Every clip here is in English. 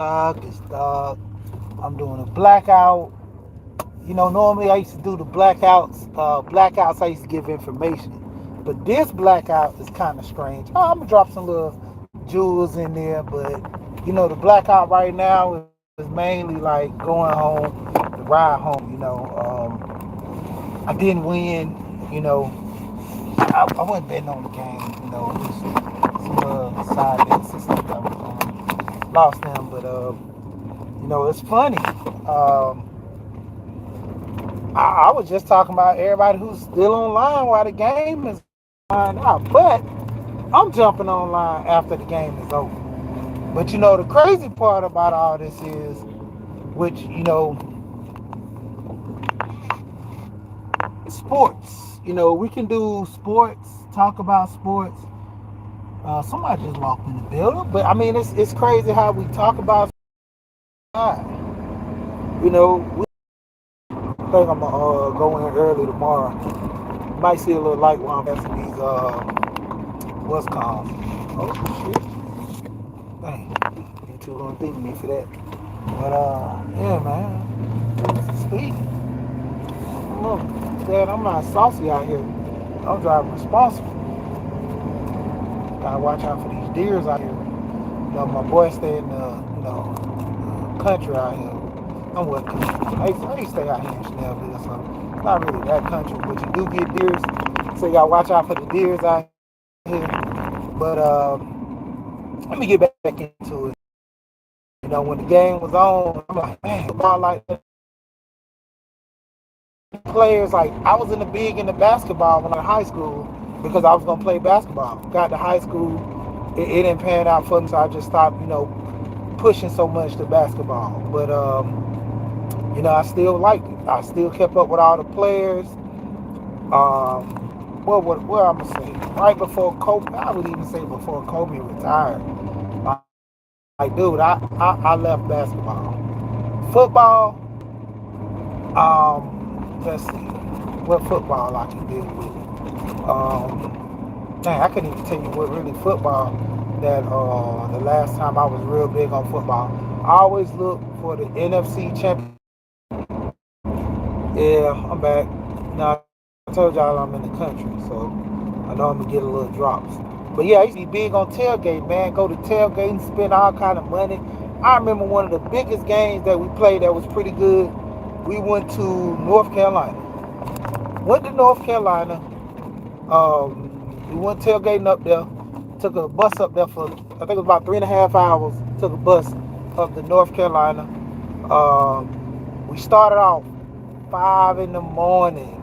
It's dark. I'm doing a blackout. Normally I used to do the blackouts. Blackouts I used to give information. But this blackout is kind of strange. I'm going to drop some little jewels in there. But, the blackout right now is mainly like going home, the ride home. I didn't win. I wasn't betting on the game. Just some side bets and stuff that was lost them. But, it's funny. I was just talking about everybody who's still online while the game is online out. But I'm jumping online after the game is over. But the crazy part about all this is, which, sports. We can do sports, talk about sports. Somebody just walked in the building. But I mean, it's crazy how we talk about. We think I'm gonna go in early tomorrow. Might see a little light while I'm passing these what's called. Oh shit. Dang. You two gonna think of me for that. But yeah man. Speed. Look, Dad, I'm not saucy out here. I'm driving responsible. Gotta watch out for these deers out here. My boy stay in the country out here. I'm what country? I used to stay out here in Schnellville, so not really that country, but you do get deers. So you gotta watch out for the deers out here. But let me get back into it. When the game was on, I'm like, man, football like that. Players like I was in the basketball when I was in high school because I was gonna play basketball. Got to high school, it didn't pan out for me, so I just stopped, pushing so much to basketball. But I still liked it. I still kept up with all the players. What I'm gonna say? Right before Kobe, I would even say before Kobe retired. Like, dude, I left basketball. Football, let's see, what football I can deal with. Dang, I couldn't even tell you what really football that the last time I was real big on football. I always look for the NFC championship. Yeah, I'm back. Now, I told y'all I'm in the country, so I know I'm going to get a little drops. But yeah, I used to be big on tailgate, man. Go to tailgate and spend all kind of money. I remember one of the biggest games that we played that was pretty good. We went to North Carolina. Went to North Carolina. We went tailgating up there. Took a bus up there for, I think it was about 3.5 hours. Took a bus up to North Carolina. We started off 5 in the morning.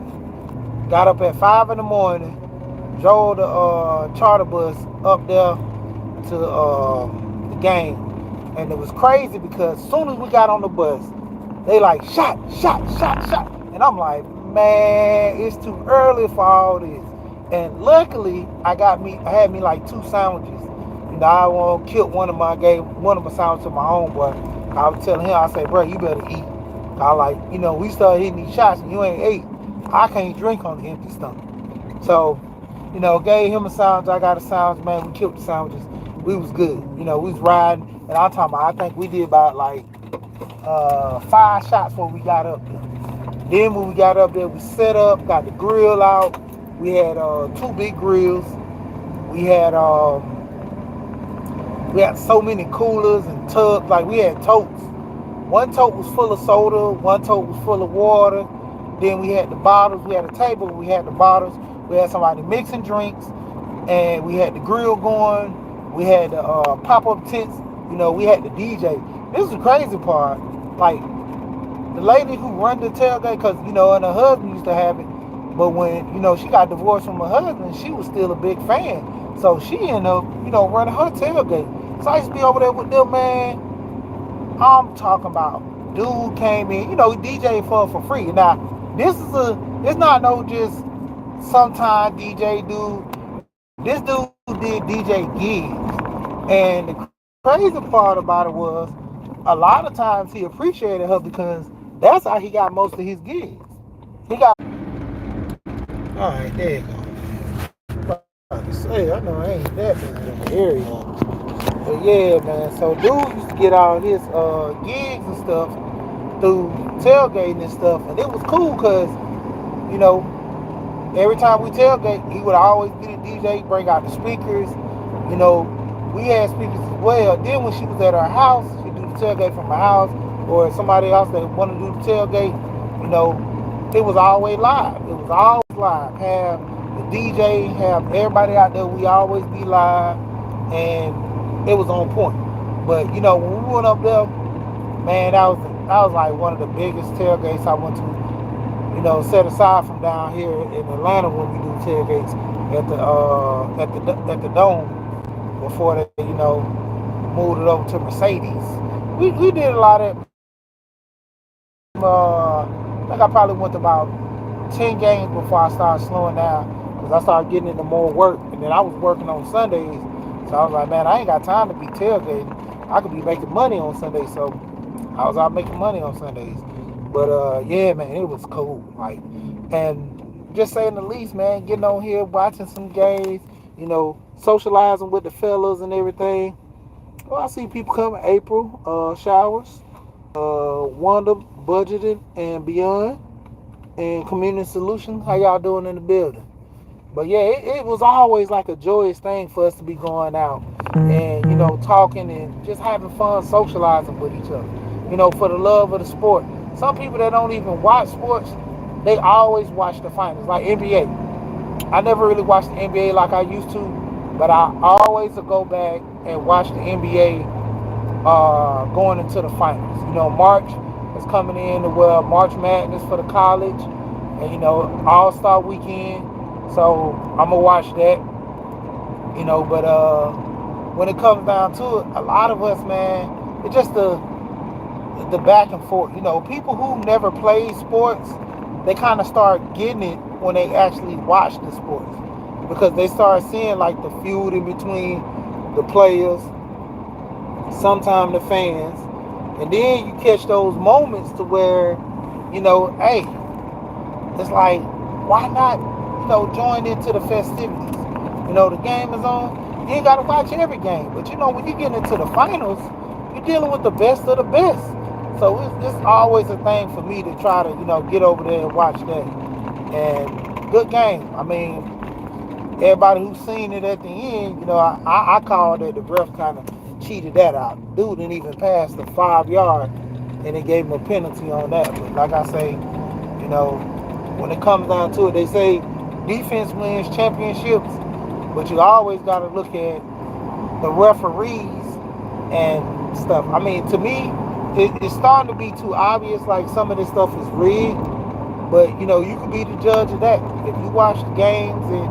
Got up at 5 in the morning. Drove the charter bus up there to the game. And it was crazy because as soon as we got on the bus, they like shot. And I'm like, man, it's too early for all this. And luckily, I had me like 2 sandwiches. I won't kill gave one of my sandwiches to my homeboy. I was telling him, I said, bro, you better eat. I like, we started hitting these shots and you ain't ate. I can't drink on the empty stomach. So, gave him a sandwich. I got a sandwich, man. We killed the sandwiches. We was good. We was riding. And I'm talking about, I think we did about like 5 shots when we got up there. Then when we got up there, we set up, got the grill out. We had 2 big grills. We had so many coolers and tubs. Like we had totes. One tote was full of soda. One tote was full of water. Then we had the bottles. We had a table. We had the bottles. We had somebody mixing drinks, and we had the grill going. We had the pop-up tents. We had the DJ. This is the crazy part. Like the lady who run the tailgate, because and her husband used to have it. But when she got divorced from her husband, she was still a big fan. So she ended up running her tailgate. So I used to be over there with them, man. I'm talking about dude came in, DJ for free. Now it's not no just sometime DJ dude. This dude did DJ gigs. And the crazy part about it was a lot of times he appreciated her because that's how he got most of his gigs. He got alright, there you go. About to say, I know I ain't that big in the area. But yeah, man. So dude used to get all his gigs and stuff through tailgating and stuff, and it was cool because you know every time we tailgate, he would always be the DJ, bring out the speakers. You know, we had speakers as well. Then when she was at her house, she'd do the tailgate from her house, or somebody else that wanted to do the tailgate. You know, it was always live. It was always live. Have the DJ, have everybody out there. We always be live, and it was on point. But you know, when we went up there, man, that was like one of the biggest tailgates I went to. You know, set aside from down here in Atlanta when we do tailgates at the Dome before they moved it over to Mercedes. We did a lot of I think I probably went to about 10 games before I started slowing down because I started getting into more work, and then I was working on Sundays, so I was like, man, I ain't got time to be tailgating. I could be making money on Sundays, so I was out making money on Sundays. But yeah, man, it was cool. Like, and just saying the least, man, getting on here, watching some games, socializing with the fellas and everything. Well, I see people come April, showers, Wanda, budgeting and beyond, and community solution. How y'all doing in the building? But yeah, it was always like a joyous thing for us to be going out and talking and just having fun, socializing with each other. For the love of the sport. Some people that don't even watch sports, they always watch the finals, like NBA. I never really watched the NBA like I used to, but I always go back and watch the NBA going into the finals. March is coming in, March Madness for the college, and All-Star Weekend. So I'm gonna watch that. But when it comes down to it, a lot of us, man, it's just the back and forth. People who never played sports, they kind of start getting it when they actually watch the sports because they start seeing like the feud in between the players, sometimes the fans, and then you catch those moments to where, hey, it's like, why not, join into the festivities? The game is on. You ain't got to watch every game, but when you get into the finals, you're dealing with the best of the best. So it's always a thing for me to try to, get over there and watch that. And good game. I mean, everybody who's seen it at the end, I called that the ref kind of cheated that out. Dude didn't even pass the 5 yard, and they gave him a penalty on that. But like I say, when it comes down to it, they say defense wins championships, but you always got to look at the referees and stuff. I mean, to me, it's starting to be too obvious. Like some of this stuff is rigged, but you can be the judge of that. If you watch the games and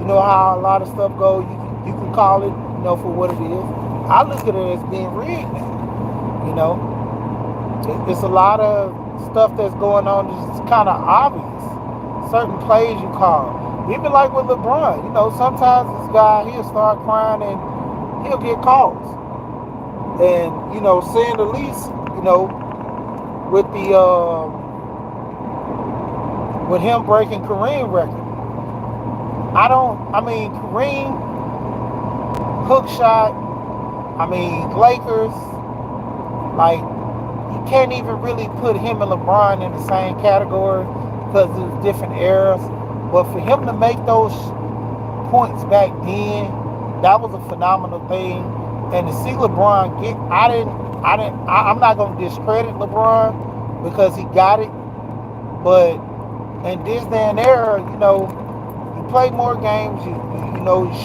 you know how a lot of stuff goes, you can call it, for what it is. I look at it as being rigged now. It's a lot of stuff that's going on that's kind of obvious. Certain plays you call, even like with LeBron. Sometimes this guy he'll start crying and he'll get calls. And saying the least, with the with him breaking Kareem record. Kareem hook shot. Lakers, like, you can't even really put him and LeBron in the same category because of different eras. But for him to make those points back then, that was a phenomenal thing. And to see LeBron get, I'm not going to discredit LeBron because he got it. But in this day and era, you play more games, you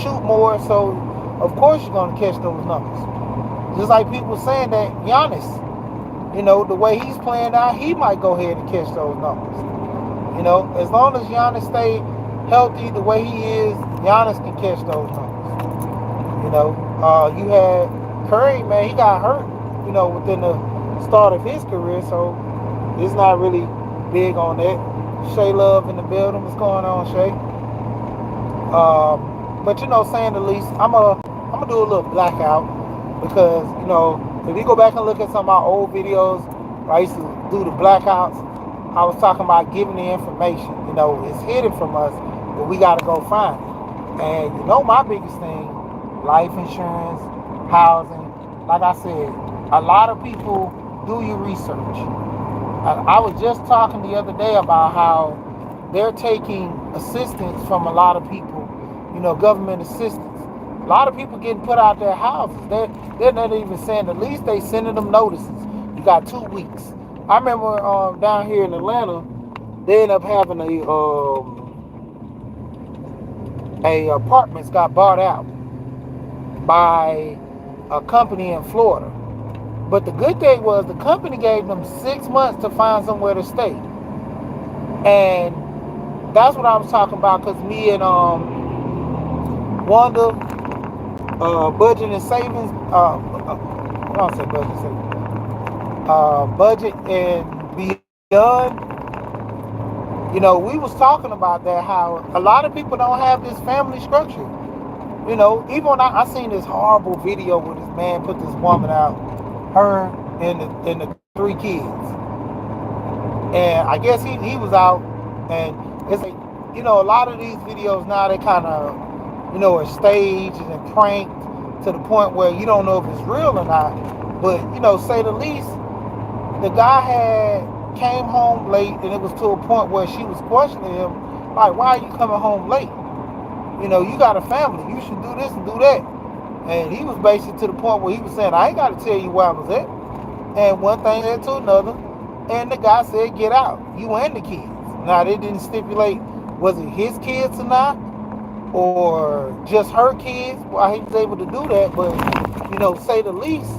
shoot more, so of course you're going to catch those numbers. Just like people saying that Giannis, the way he's playing now, he might go ahead and catch those numbers. As long as Giannis stay healthy the way he is, Giannis can catch those numbers. You had Curry, man, he got hurt, within the start of his career, so it's not really big on that. Shay Love in the building. What's going on, Shay? But saying the least, I'm gonna do a little blackout because if you go back and look at some of my old videos, where I used to do the blackouts. I was talking about giving the information. It's hidden from us, but we gotta go find it. And my biggest thing, life insurance, housing. Like I said, a lot of people do your research. I was just talking the other day about how they're taking assistance from a lot of people, government assistance. A lot of people getting put out their houses. They're not even saying the least. They sending them notices. You got 2 weeks. I remember down here in Atlanta, they ended up having a apartments got bought out by a company in Florida. But the good thing was the company gave them 6 months to find somewhere to stay. And that's what I was talking about, because me and Wanda, budget and savings, I don't say budget and savings, budget and beyond, we was talking about that, how a lot of people don't have this family structure. Even when I seen this horrible video where this man put this woman out, her and the 3 kids. And I guess he was out, and it's like, a lot of these videos now, they kind of, are staged and pranked to the point where you don't know if it's real or not. But, say the least, the guy came home late, and it was to a point where she was questioning him, like, why are you coming home late? You got a family, you should do this and do that. And he was basically to the point where he was saying, I ain't got to tell you where I was at. And one thing led to another, and the guy said, get out, you and the kids. Now, they didn't stipulate, was it his kids or not, or just her kids. Well, he was able to do that, but, say the least,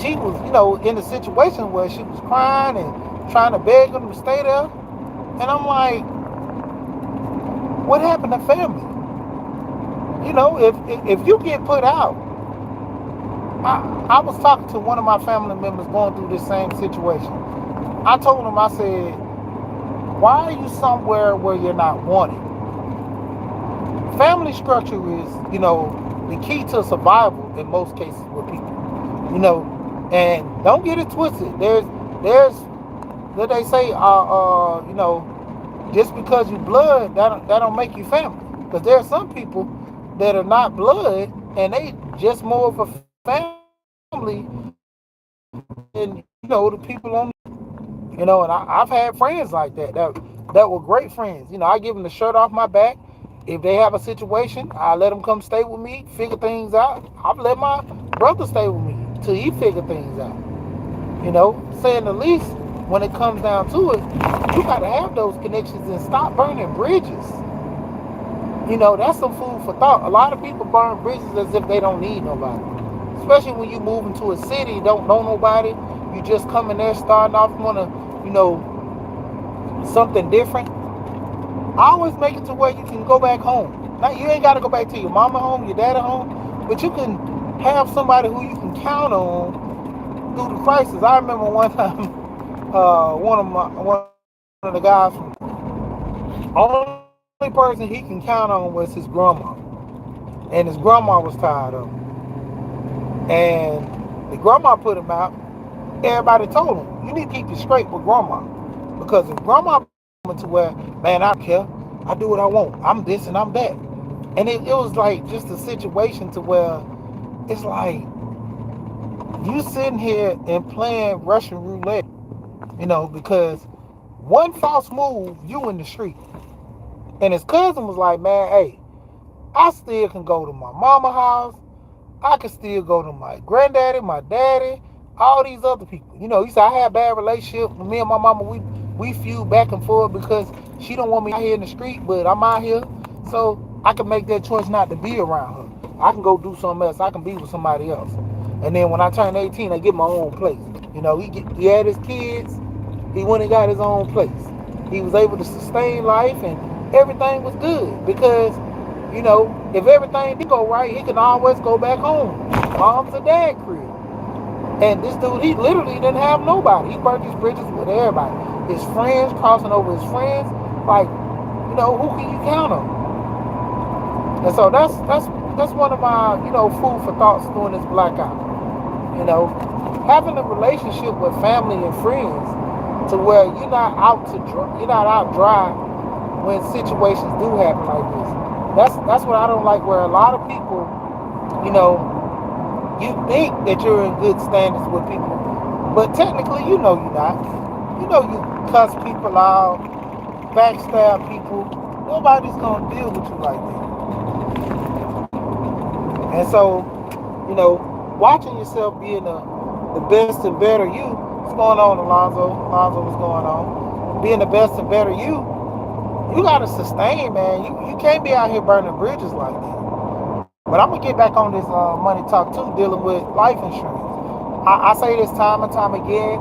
she was, in a situation where she was crying and trying to beg him to stay there. And I'm like, what happened to family? If you get put out, I was talking to one of my family members going through this same situation. I told him, I said, why are you somewhere where you're not wanted? Family structure is, the key to survival in most cases with people. And don't get it twisted. There's what they say, just because you blood, that don't make you family. Because there are some people that are not blood, and they just more of a family than, the people on, and I've had friends like that were great friends. I give them the shirt off my back. If they have a situation, I let them come stay with me, figure things out. I've let my brother stay with me till he figure things out. Saying the least, when it comes down to it, you got to have those connections and stop burning bridges. That's some food for thought. A lot of people burn bridges as if they don't need nobody. Especially when you move into a city, don't know nobody. You just come in there, starting off, want to, something different. I always make it to where you can go back home. Now, you ain't got to go back to your mama home, your daddy home, but you can have somebody who you can count on through the crisis. I remember one time, one of the guys, only person he can count on was his grandma, and his grandma was tired of him. And the grandma put him out. Everybody told him, you need to keep it straight with grandma, because if grandma to where, man, I don't care, I do what I want, I'm this and I'm that. And it was like just a situation to where it's like you sitting here and playing Russian roulette, because one false move, you in the street. And his cousin was like, man, hey, I still can go to my mama house, I can still go to my granddaddy, my daddy, all these other people. He said, I had a bad relationship with me and my mama. We feud back and forth because she don't want me out here in the street, but I'm out here, so I can make that choice not to be around her. I can go do something else. I can be with somebody else. And then when I turn 18, I get my own place. He had his kids. He went and got his own place. He was able to sustain life, and everything was good because, if everything did go right, he can always go back home. Mom's or dad crib. And this dude, he literally didn't have nobody. He burnt his bridges with everybody. His friends, crossing over his friends. Like, who can you count on? And so that's one of my, food for thoughts during this blackout. Having a relationship with family and friends to where you're not out dry when situations do happen like this. That's what I don't like, where a lot of people, You think that you're in good standings with people, but technically, you know you're not. You know you cuss people out, backstab people. Nobody's gonna deal with you like that. And so, you know, watching yourself being the best and better you. What's going on, Alonzo? Alonzo, what's going on? Being the best and better you gotta sustain, man. You can't be out here burning bridges like that. But I'm gonna get back on this money talk too, dealing with life insurance. I say this time and time again.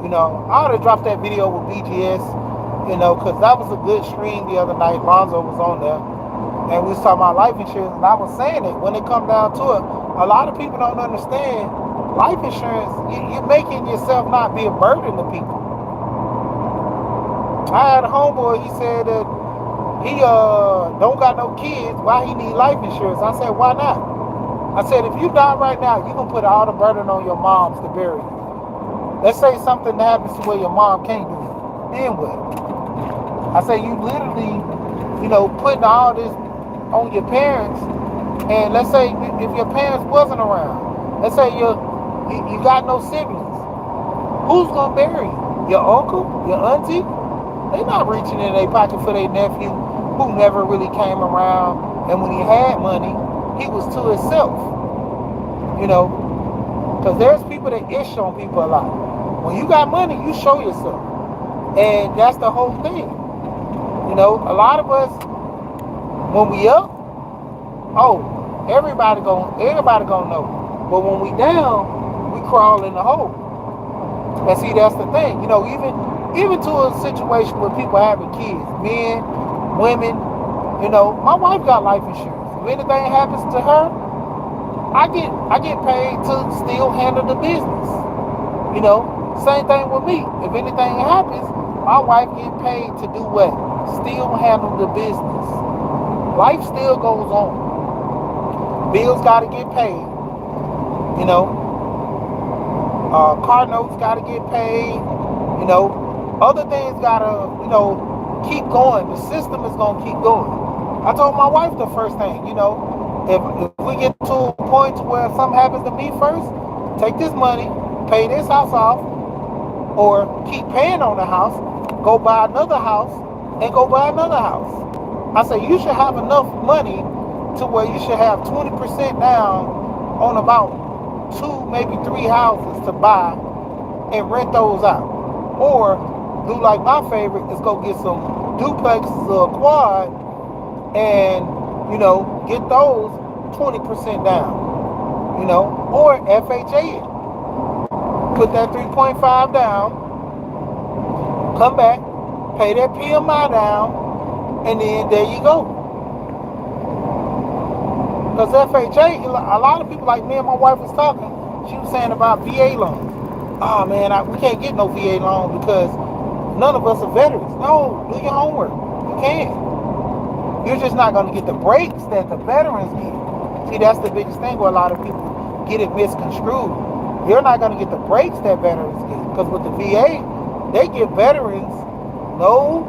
You know, I ought to drop that video with BGS. You know, because that was a good stream the other night. Lonzo was on there, and we was talking about life insurance, and I was saying it. When it comes down to it, a lot of people don't understand life insurance. You're making yourself not be a burden to people. I had a homeboy. He said that he don't got no kids. Why he need life insurance? I said, why not? I said, if you die right now, you're gonna put all the burden on your moms to bury you. Let's say something happens to where your mom can't do it. Then what? I say you literally, you know, putting all this on your parents. And let's say if your parents wasn't around, let's say you got no siblings, who's gonna bury you? Your uncle, your auntie? They're not reaching in their pocket for their nephew who never really came around. And when he had money, he was to himself. You know, because there's people that ish on people a lot. When you got money, you show yourself. And that's the whole thing. You know, a lot of us, when we up, oh, everybody gonna know. But when we down, we crawl in the hole. And see, that's the thing. You know, even to a situation where people having kids, men, women, you know, my wife got life insurance. If anything happens to her, I get paid to still handle the business. You know, same thing with me. If anything happens, my wife get paid to do what? Still handle the business. Life still goes on. Bills gotta get paid. You know, car notes gotta get paid. You know, other things gotta, you know, keep going. The system is gonna keep going. I told my wife the first thing, you know, if we get to a point where something happens to me first, take this money, pay this house off, or keep paying on the house, go buy another house, and go buy another house. I say you should have enough money to where you should have 20% down on about 2, maybe 3 houses to buy and rent those out. Or do like my favorite is go get some duplexes or a quad and, you know, get those 20% down, you know, or FHA it. Put that 3.5 down, come back, pay that PMI down, and then there you go. Because FHA, a lot of people, like me and my wife was talking, she was saying about VA loans. Oh man, we can't get no VA loan because none of us are veterans. No, do your homework. You can. You're just not going to get the breaks that the veterans get. See, that's the biggest thing where a lot of people get it misconstrued. You're not going to get the breaks that veterans get. Because with the VA, they give veterans no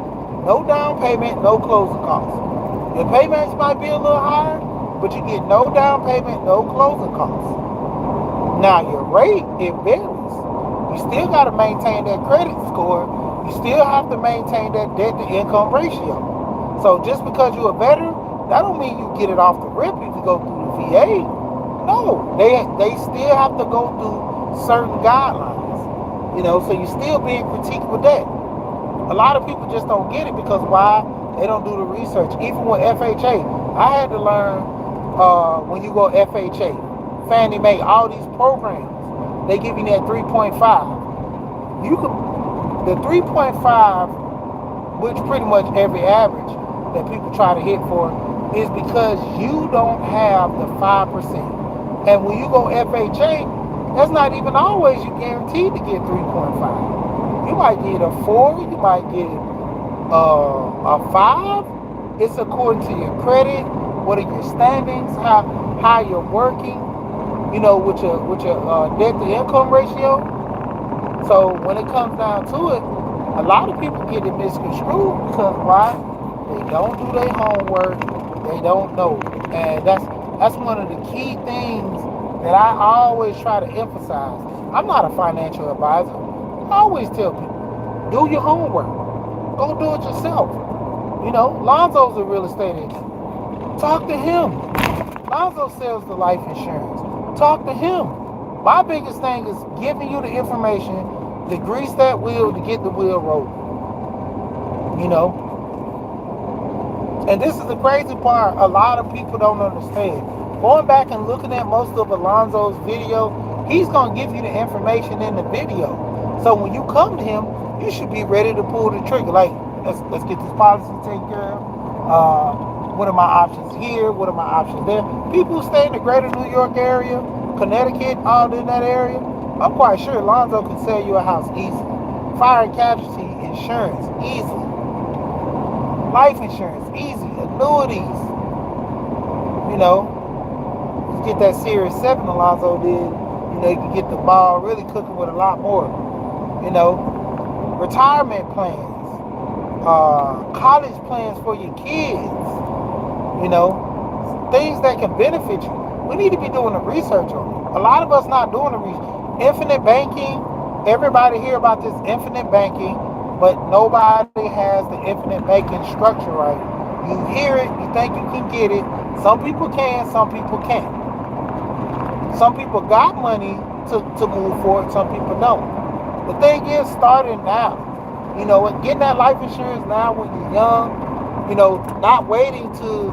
down payment, no closing costs. Your payments might be a little higher, but you get no down payment, no closing costs. Now, your rate, it varies. You still got to maintain that credit score. You still have to maintain that debt-to-income ratio. So just because you're a veteran, that don't mean you get it off the rip if you go through the VA. No, they still have to go through certain guidelines. You know, so you're still being critiqued with that. A lot of people just don't get it because why? They don't do the research. Even with FHA, I had to learn when you go FHA, Fannie Mae, all these programs, they give you that 3.5. You can, the 3.5, which pretty much every average that people try to hit for, is because you don't have the 5%. And when you go FHA, that's not even always you guaranteed to get 3.5. You might get a 4, you might get a 5. It's according to your credit, what are your standings, how you're working, you know, with your debt to income ratio. So when it comes down to it, a lot of people get it misconstrued because why? They don't do their homework, they don't know. And that's one of the key things that I always try to emphasize. I'm not a financial advisor. I always tell people, do your homework. Go do it yourself. Lonzo's a real estate agent. Talk to him. Lonzo sells the life insurance. Talk to him. My biggest thing is giving you the information to grease that wheel to get the wheel rolling. You know? And this is the crazy part a lot of people don't understand. Going back and looking at most of Alonzo's video, he's going to give you the information in the video. So when you come to him, you should be ready to pull the trigger. Like, let's get this policy taken care of. What are my options here? What are my options there? People who stay in the greater New York area, Connecticut, all in that area, I'm quite sure Alonzo can sell you a house easily. Fire and casualty insurance, easily. Life insurance, easy. Annuities, get that Series 7 Alonzo did. You can get the ball really cooking with a lot more. Retirement plans, college plans for your kids, things that can benefit you. We need to be doing the research on it. A lot of us not doing the research. Infinite banking, everybody hear about this infinite banking, but nobody has the infinite banking structure right. You hear it, you think you can get it. Some people can, some people can't. Some people got money to move forward, some people don't. The thing is, starting now. And getting that life insurance now when you're young, not waiting to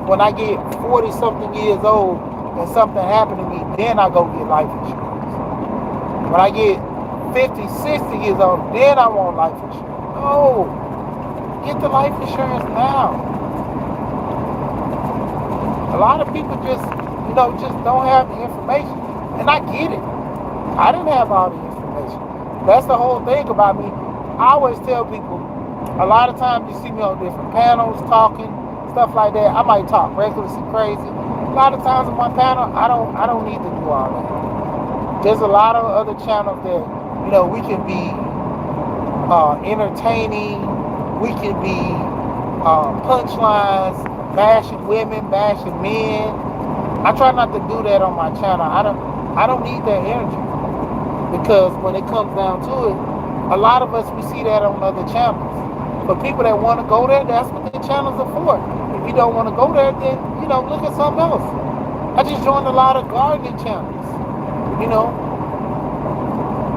when I get 40-something years old and something happened to me, then I go get life insurance. When I get 50, 60 years old, then I want life insurance. No, get the life insurance now. A lot of people just don't have the information. And I get it. I didn't have all the information. That's the whole thing about me. I always tell people, a lot of times you see me on different panels talking, stuff like that. I might talk reckless and crazy. A lot of times on my panel, I don't need to do all that. There's a lot of other channels that, we can be entertaining, we can be punchlines, bashing women, bashing men. I try not to do that on my channel. I don't need that energy. Because when it comes down to it, a lot of us, we see that on other channels. For people that want to go there, that's what their channels are for. If you don't want to go there, then, look at something else. I just joined a lot of gardening channels.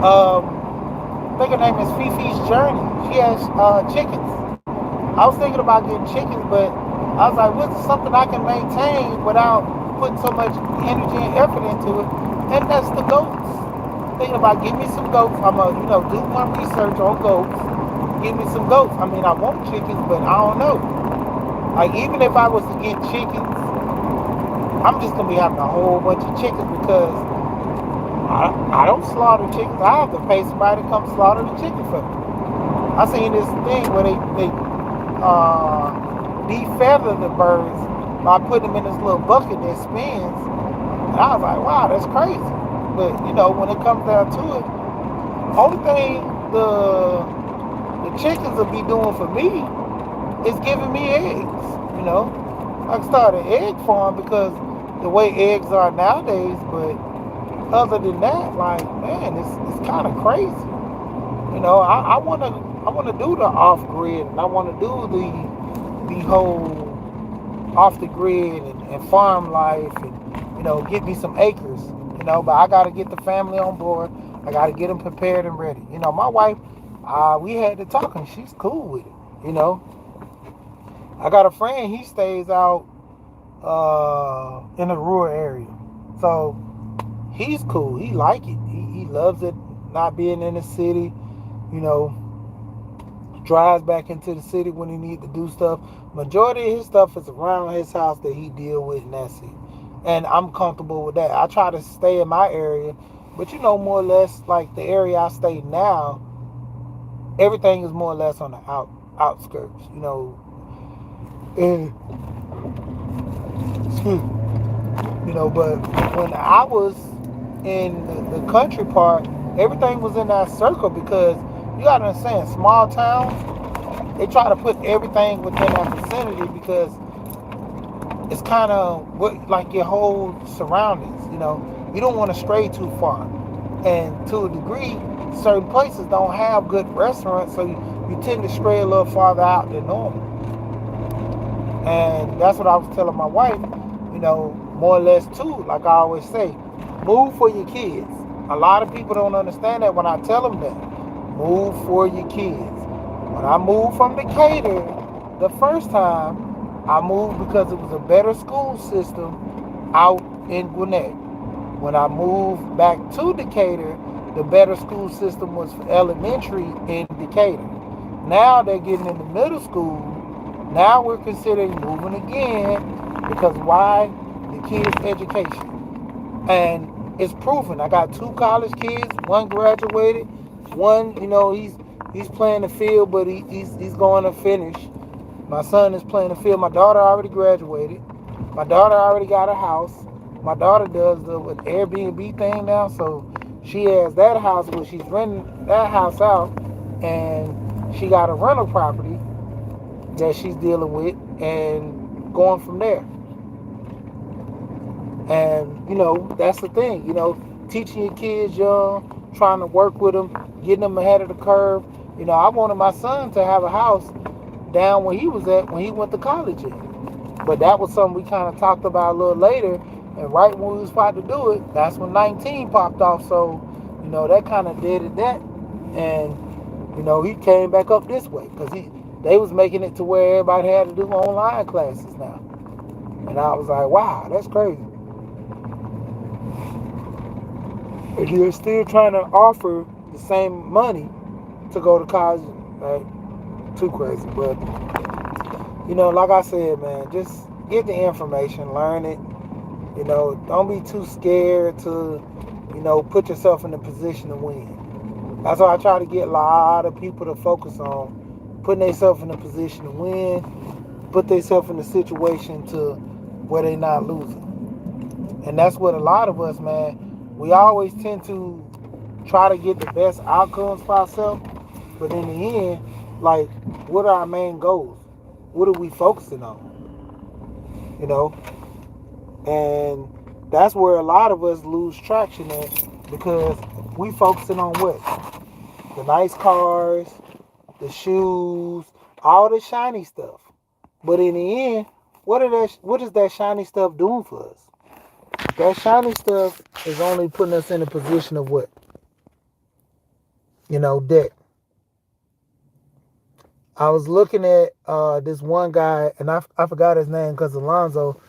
I think her name is Fifi's Journey. She has chickens. I was thinking about getting chickens, but I was like, what's something I can maintain without putting so much energy and effort into it? And that's the goats. Thinking about give me some goats. I'm gonna do my research on goats. Give me some goats. I mean, I want chickens, but I don't know. Like, even if I was to get chickens, I'm just gonna be having a whole bunch of chickens because I don't slaughter chickens. I have to pay somebody to come slaughter the chicken for me. I seen this thing where they defeather the birds by putting them in this little bucket that spins. And I was like, wow, that's crazy. But, when it comes down to it, only thing the chickens will be doing for me is giving me eggs, I can start an egg farm because the way eggs are nowadays, but other than that, like, man, it's kind of crazy. I want to do the off-grid, and I want to do the whole off-the-grid and farm life and, get me some acres. But I got to get the family on board. I got to get them prepared and ready. My wife, we had to talk, and she's cool with it. I got a friend, he stays out in a rural area. So he's cool. He like it. He loves it, not being in the city. Drives back into the city when he need to do stuff. Majority of his stuff is around his house that he deal with, and that's it. And I'm comfortable with that. I try to stay in my area, but more or less like the area I stay now, everything is more or less on the outskirts, And, but when I was in the country part, everything was in that circle because you gotta understand, small towns, they try to put everything within that vicinity because it's kind of like your whole surroundings, You don't want to stray too far. And to a degree, certain places don't have good restaurants, so you tend to stray a little farther out than normal. And that's what I was telling my wife, more or less too, like I always say, move for your kids. A lot of people don't understand that when I tell them that. Move for your kids. When I moved from Decatur the first time, I moved because it was a better school system out in Gwinnett. When I moved back to Decatur, the better school system was for elementary in Decatur. Now they're getting into middle school. Now we're considering moving again because why? The kids' education. And it's proven. I got two college kids. One graduated. One, he's playing the field, but he's going to finish. My son is playing the field. My daughter already graduated. My daughter already got a house. My daughter does the Airbnb thing now, so she has that house where she's renting that house out, and she got a rental property that she's dealing with, and going from there. And that's the thing. Teaching your kids young, trying to work with them, getting them ahead of the curve. I wanted my son to have a house down where he was at when he went to college in. But that was something we kind of talked about a little later. And right when we was about to do it, that's when 19 popped off. So, that kind of did that. And, he came back up this way because they was making it to where everybody had to do online classes now. And I was like, wow, that's crazy. And you're still trying to offer the same money to go to college. Right? Too crazy. But, like I said, man, just get the information, learn it. Don't be too scared to, put yourself in a position to win. That's why I try to get a lot of people to focus on putting themselves in a position to win, put themselves in a situation to where they're not losing. And that's what a lot of us, man, we always tend to try to get the best outcomes for ourselves, but in the end, like, what are our main goals? What are we focusing on? And that's where a lot of us lose traction at because we focusing on what? The nice cars, the shoes, all the shiny stuff. But in the end, what is that shiny stuff doing for us? That shiny stuff is only putting us in a position of what? Debt. I was looking at this one guy, and I forgot his name because Alonzo,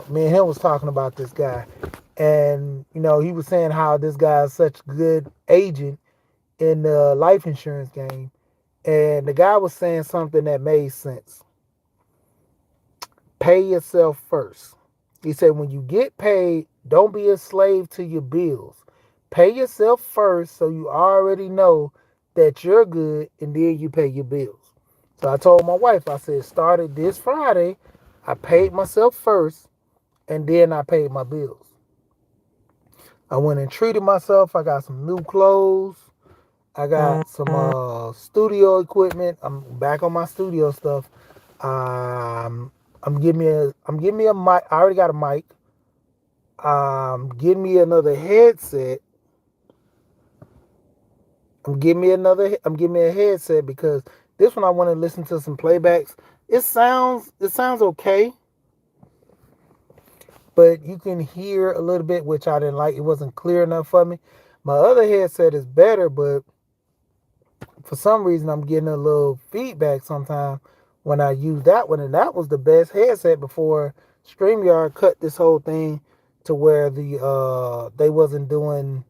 me and him was talking about this guy. And, he was saying how this guy is such a good agent in the life insurance game. And the guy was saying something that made sense. Pay yourself first. He said, when you get paid, don't be a slave to your bills. Pay yourself first so you already know that you're good, and then you pay your bills. So I told my wife, I said, started this Friday, I paid myself first, and then I paid my bills. I went and treated myself. I got some new clothes. I got some studio equipment. I'm back on my studio stuff. I'm getting me a mic. I already got a mic. Getting me another headset. I'm getting me a headset because this one I want to listen to some playbacks. It sounds okay, but you can hear a little bit, which I didn't like. It wasn't clear enough for me. My other headset is better, but for some reason I'm getting a little feedback sometimes when I use that one, and that was the best headset before StreamYard cut this whole thing to where they wasn't doing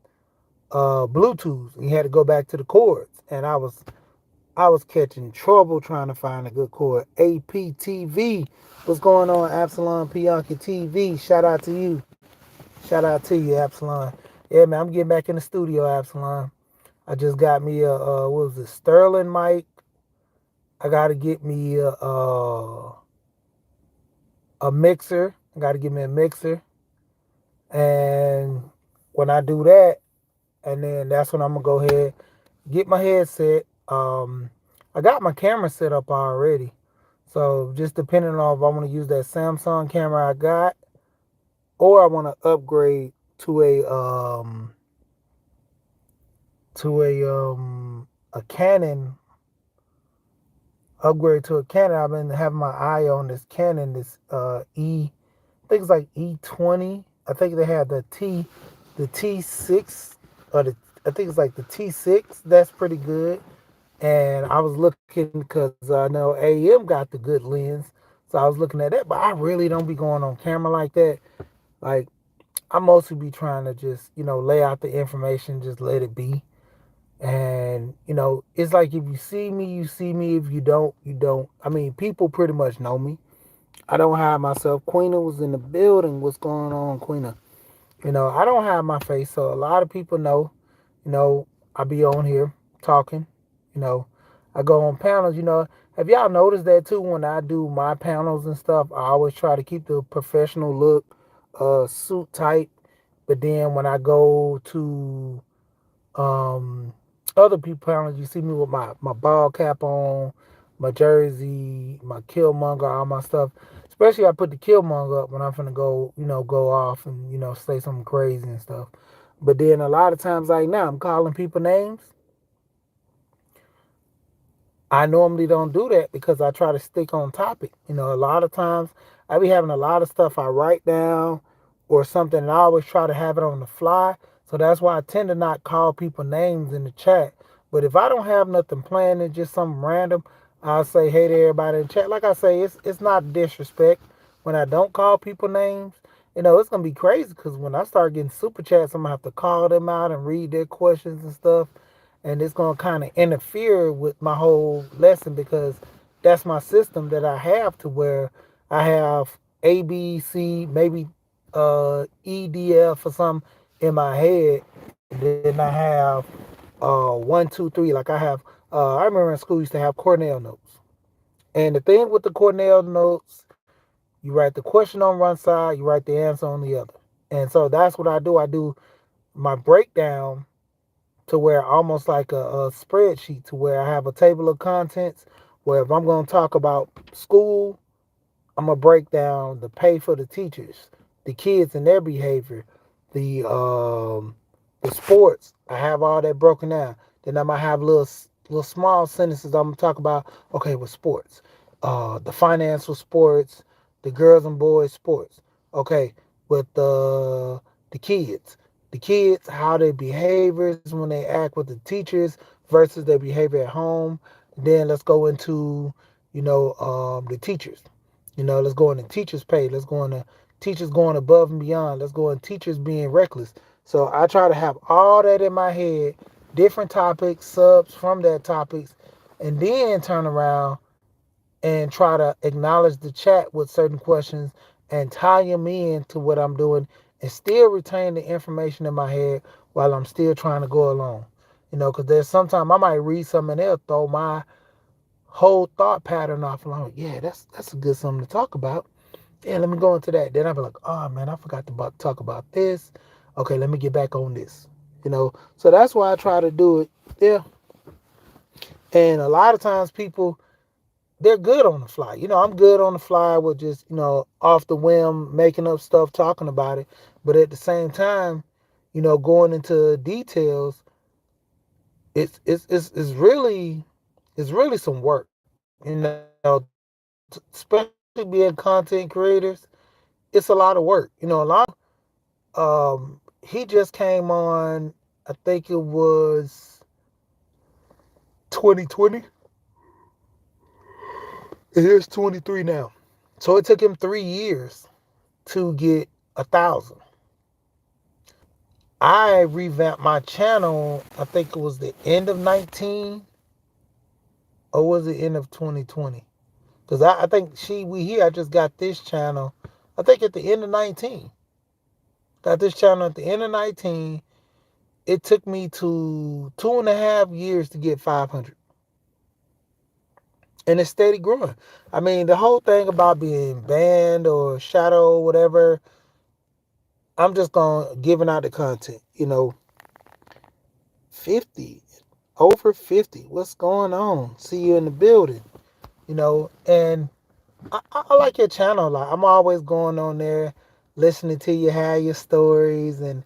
Bluetooth. You had to go back to the cords, and I was catching trouble trying to find a good cord. APTV, what's going on? Absalon Pianki TV, shout out to you. Shout out to you, Absalon. Yeah, man, I'm getting back in the studio, Absalon. I just got me what was it, Sterling mic. I gotta get me a mixer. I gotta get me a mixer, and when I do that, and then that's when I'm gonna go ahead get my headset. I got my camera set up already, so just depending on if I want to use that Samsung camera I got, or I want to upgrade to a Canon, upgrade to a Canon. I've been having my eye on this Canon, this I think it's like E20. I think they had the T6, or I think it's like the T6. That's pretty good. And I was looking because I know AM got the good lens, so I was looking at that. But I really don't be going on camera like that. Like I mostly be trying to just lay out the information, just let it be. And it's like if you see me, you see me. If you don't, you don't. I mean, people pretty much know me. I don't hide myself. Queena was in the building. What's going on, Queena? I don't hide my face, so a lot of people know. You know, I be on here talking. You know, I go on panels. Have y'all noticed that too? When I do my panels and stuff, I always try to keep the professional look, suit tight. But then when I go to um, other people panels, you see me with my ball cap on, my jersey, my Killmonger, all my stuff. Especially I put the Killmonger up when I'm finna go, go off and say something crazy and stuff. But then a lot of times, like now, I'm calling people names. I normally don't do that because I try to stick on topic. A lot of times I be having a lot of stuff I write down or something, and I always try to have it on the fly. So that's why I tend to not call people names in the chat. But if I don't have nothing planned and just something random, I'll say hey to everybody in the chat. Like I say, it's not disrespect when I don't call people names. It's gonna be crazy because when I start getting super chats, I'm gonna have to call them out and read their questions and stuff, and it's going to kind of interfere with my whole lesson because that's my system that I have to where I have A, B, C, maybe E, D, F or something in my head. And then I have one, two, three. Like I remember in school used to have Cornell notes. And the thing with the Cornell notes, you write the question on one side, you write the answer on the other. And so that's what I do. I do my breakdown to where almost like a spreadsheet to where I have a table of contents where if I'm going to talk about school, I'm gonna break down the pay for the teachers, the kids and their behavior, the sports. I have all that broken down. Then I might have little small sentences I'm gonna talk about. Okay, with sports, the financial sports, the girls and boys sports. Okay, with the kids, how their behaviors when they act with the teachers versus their behavior at home. Then let's go into the teachers. Let's go into teachers' pay. Let's go into teachers going above and beyond. Let's go into teachers being reckless. So I try to have all that in my head, different topics, subs from that topics, and then turn around and try to acknowledge the chat with certain questions and tie them in to what I'm doing and still retain the information in my head while I'm still trying to go along. Because there's sometimes I might read something and they'll throw my whole thought pattern off. And I'm like, yeah, that's a good something to talk about. Yeah, let me go into that. Then I'll be like, oh man, I forgot to talk about this. Okay, let me get back on this. So that's why I try to do it. Yeah. And a lot of times people, they're good on the fly. I'm good on the fly with just, off the whim, making up stuff, talking about it. But at the same time, going into details, it's really some work. Especially being content creators, it's a lot of work. A lot he just came on, I think it was 2020. Here's 23 now. So it took him 3 years to get 1,000. I revamped my channel, I think it was the end of 19, or was it end of 2020? Because I think I just got this channel, I think at the end of 19. Got this channel at the end of 19. It took me to 2.5 years to get 500. And it's steady growing. I mean, the whole thing about being banned or shadow or whatever, I'm just going giving out the content. 50, over 50. What's going on? See you in the building. And I like your channel a lot. I'm always going on there. listening to you have your stories and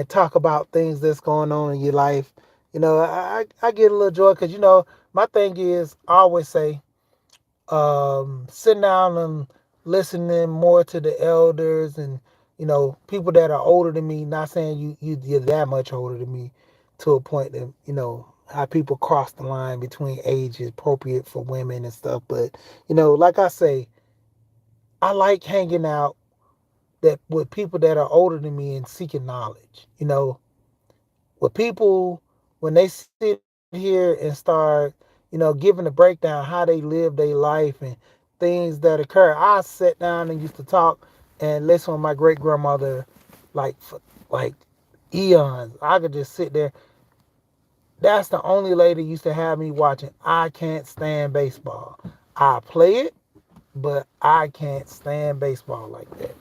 talk about things that's going on in your life. I get a little joy because my thing is I always say sitting down and listening more to the elders and people that are older than me. Not saying you're that much older than me, to a point that how people cross the line between ages appropriate for women and stuff. But like I say, I like hanging out that with people that are older than me and seeking knowledge. With people when they sit here and start, giving a breakdown how they live their life and things that occur. I sat down and used to talk and listen to my great grandmother like for like eons. I could just sit there. That's the only lady used to have me watching. I can't stand baseball. I play it, but I can't stand baseball like that.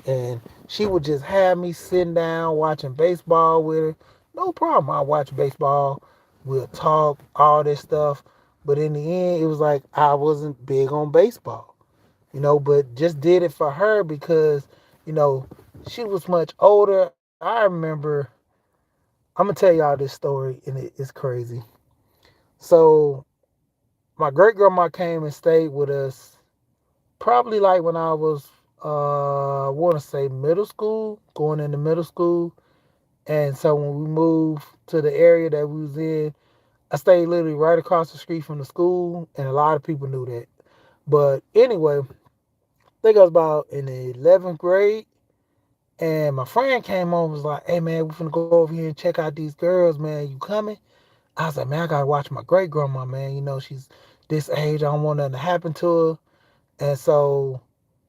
And she would just have me sitting down watching baseball with her. No problem. I watch baseball. We'll talk, all this stuff. But in the end, it was like I wasn't big on baseball, but just did it for her because, you know, she was much older. I remember, I'm going to tell y'all this story, and it's crazy. So, my great grandma came and stayed with us probably like when I was I want to say middle school, going into middle school. And so when we moved to the area that we was in, I stayed literally right across the street from the school, and a lot of people knew that. But anyway, I think I was about in the 11th grade, and my friend came over and was like, "Hey man, we're finna go over here and check out these girls, man. You coming?" I was like, "Man, I gotta watch my great grandma, man. She's this age. I don't want nothing to happen to her." And so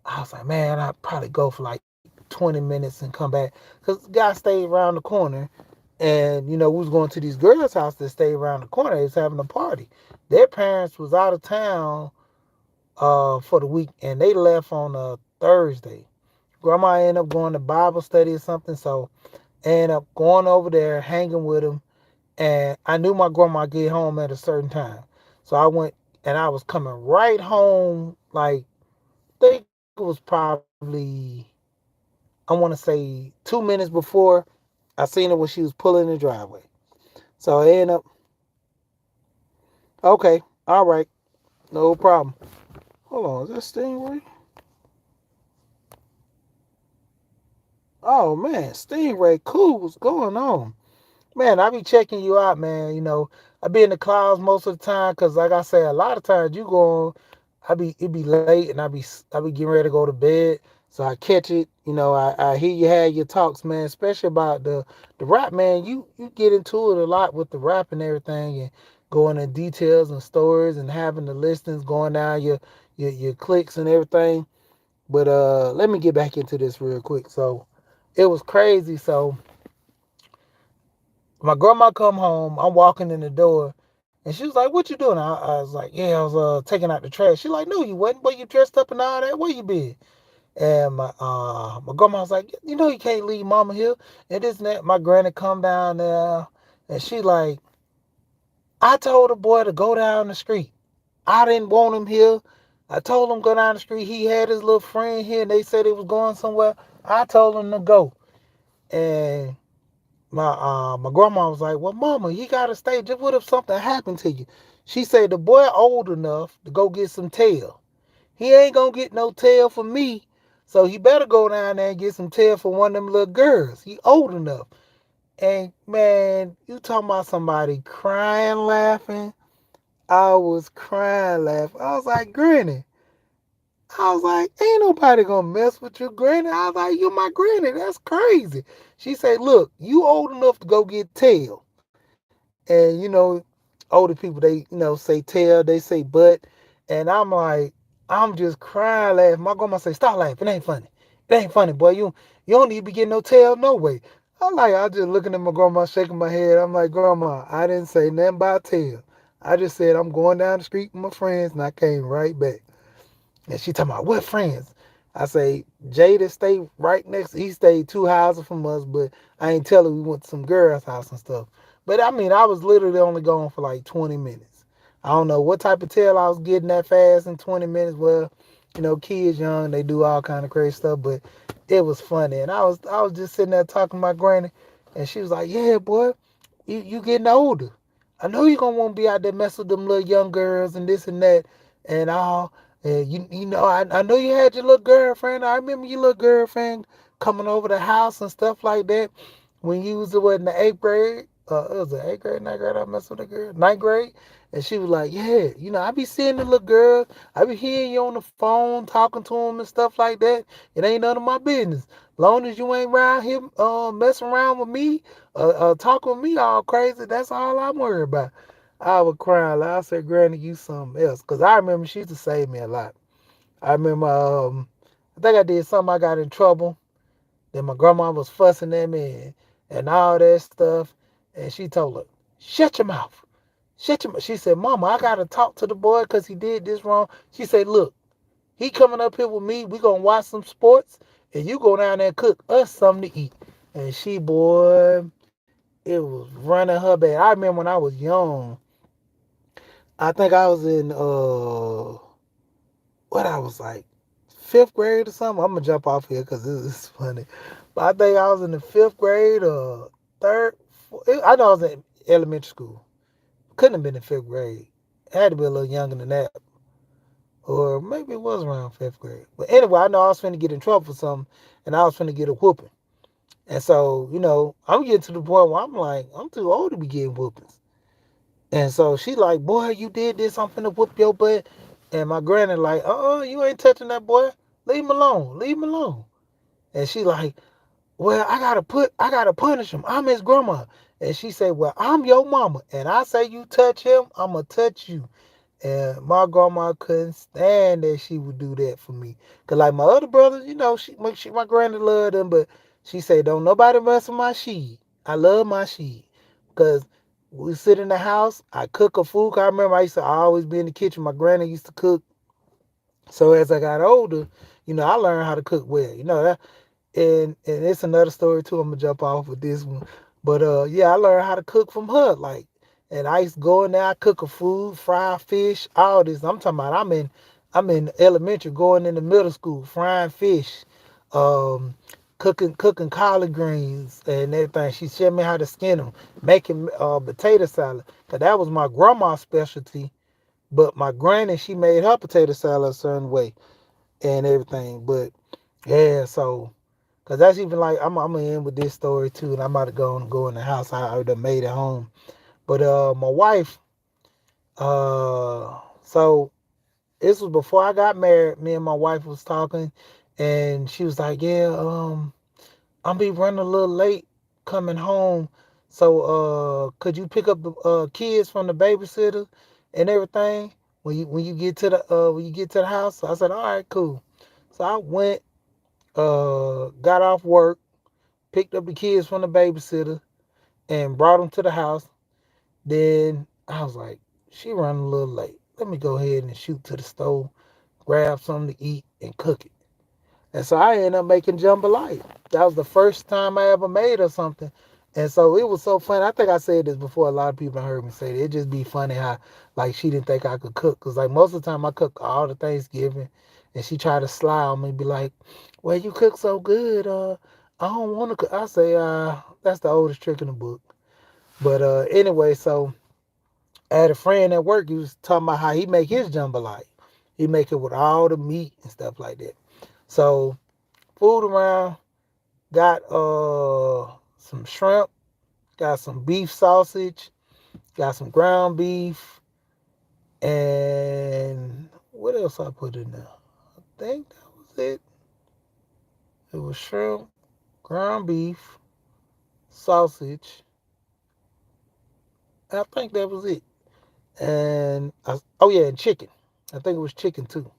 I was like, "Man, I'd probably go for like 20 minutes and come back." Because the guy stayed around the corner. And, we was going to these girls' house that stayed around the corner. They was having a party. Their parents was out of town for the week, and they left on a Thursday. Grandma ended up going to Bible study or something, so I ended up going over there, hanging with them. And I knew my grandma get home at a certain time. So I went, and I was coming right home, like, I think it was probably, I want to say 2 minutes before I seen her when she was pulling the driveway. So I ended up, okay, all right, no problem. Hold on, is that Stingray? Oh man, Stingray, cool. What's going on? Man, I be checking you out, man. I be in the clouds most of the time because, like I say, a lot of times you go on, it be late and I be getting ready to go to bed, so I catch it. I hear you have your talks, man, especially about the rap, man. You get into it a lot with the rap and everything, and going into details and stories and having the listings going down your clicks and everything. But let me get back into this real quick. So it was crazy. So my grandma come home. I'm walking in the door, and she was like, "What you doing?" I was like, "Yeah, I was taking out the trash." She like, "No, you wasn't. But you dressed up and all that. Where you been?" And my grandma was like, "You can't leave mama here." And this and that. My granny come down there, and she like, "I told the boy to go down the street. I didn't want him here. I told him go down the street. He had his little friend here, and they said he was going somewhere. I told him to go." And my grandma was like, "Well, mama, he gotta stay. Just what if something happened to you?" She said, "The boy old enough to go get some tail. He ain't gonna get no tail from me, so he better go down there and get some tail for one of them little girls. He old enough." And man, you talking about somebody crying, laughing? I was crying, laughing. I was like, "Granny." I was like, "Ain't nobody gonna mess with you, Granny." I was like, "You my granny. That's crazy." She said, "Look, you old enough to go get tail." And older people, they say tail, they say butt. And I'm like, I'm just crying laughing. My grandma say, "Stop laughing. It ain't funny. It ain't funny, boy. You don't need to be getting no tail no way." I just looking at my grandma, shaking my head. I'm like, "Grandma, I didn't say nothing about tail. I just said I'm going down the street with my friends," and I came right back. And she talking about, "What friends?" I say, "Jada stay right next. He stayed 2 houses from us, but I ain't tell her we went to some girls' house and stuff." But I mean, I was literally only gone for like 20 minutes. I don't know what type of tail I was getting that fast in 20 minutes. Well, kids young, they do all kind of crazy stuff. But It was funny, and I was just sitting there talking to my granny, and she was like, "Yeah, boy, you getting older. I know you gonna want to be out there messing with them little young girls and this and that and all. And you know I know you had your little girlfriend. I remember your little girlfriend coming over the house and stuff like that when you was what, in the eighth grade. It was the eighth grade, ninth grade. I messed with a girl, ninth grade, and she was like, "Yeah, I be seeing the little girl. I be hearing you on the phone talking to them and stuff like that. It ain't none of my business. Long as you ain't around here messing around with me, talking with me all crazy, that's all I'm worried about." I was crying. Like I said, "Granny, you something else." Because I remember she used to save me a lot. I remember, I think I did something, I got in trouble. Then my grandma was fussing at me and all that stuff. And she told her, "Shut your mouth. Shut your mouth." She said, "Mama, I got to talk to the boy because he did this wrong." She said, "Look, he coming up here with me. We going to watch some sports. And you go down there and cook us something to eat." And she, boy, it was running her bad. I remember when I was young, I think I was in what I was like fifth grade or something. I'm gonna jump off here because this is funny, but I think I was in the fifth grade or third. I know I was in elementary school. Couldn't have been in fifth grade. It had to be a little younger than that, or maybe it was around fifth grade. But anyway, I know I was finna get in trouble for something, and I was finna get a whooping. And so, I'm getting to the point where I'm like, I'm too old to be getting whoopings. And so she like, "Boy, you did this. I'm finna whoop your butt." And my granny like, "You ain't touching that boy. Leave him alone. Leave him alone." And she like, "Well, I gotta punish him. I'm his grandma." And she said, "Well, I'm your mama. And I say you touch him, I'ma touch you." And my grandma couldn't stand that she would do that for me. Cause like my other brothers, my granny loved them, but she said, "Don't nobody mess with my sheet. I love my sheet." Cause we sit in the house, I cook a food. I remember I used to always be in the kitchen. My granny used to cook. So as I got older, I learned how to cook well. And it's another story too. I'm gonna jump off with this one, but yeah, I learned how to cook from her. Like, and I used to go in there, I cook a food, fry fish, all this. I'm talking about I'm in elementary, going into middle school, frying fish, um, cooking collard greens and everything. She showed me how to skin them, making potato salad. Cause that was my grandma's specialty. But my granny, she made her potato salad a certain way and everything. But yeah, so because that's even like I'm gonna end with this story too, and I'm about to go in the house. I already made it home. But my wife, so this was before I got married. Me and my wife was talking, and she was like, "Yeah, I'll be running a little late coming home. So could you pick up the kids from the babysitter and everything when you get to the house?" So I said, "All right, cool." So I went, got off work, picked up the kids from the babysitter, and brought them to the house. Then I was like, "She running a little late. Let me go ahead and shoot to the stove, grab something to eat, and cook it." And so I ended up making jambalaya. That was the first time I ever made or something. And so it was so funny. I think I said this before. A lot of people heard me say it. It just be funny how like she didn't think I could cook. Cause like most of the time I cook all the Thanksgiving, and she tried to sly on me, be like, "Well, you cook so good. I don't want to cook." I say, that's the oldest trick in the book. But anyway, so I had a friend at work. He was talking about how he make his jambalaya. He make it with all the meat and stuff like that. So food around. Got some shrimp, got some beef sausage, got some ground beef, and what else I put in there? I think that was it. It was shrimp, ground beef, sausage. I think that was it. And oh yeah, and chicken. I think it was chicken too.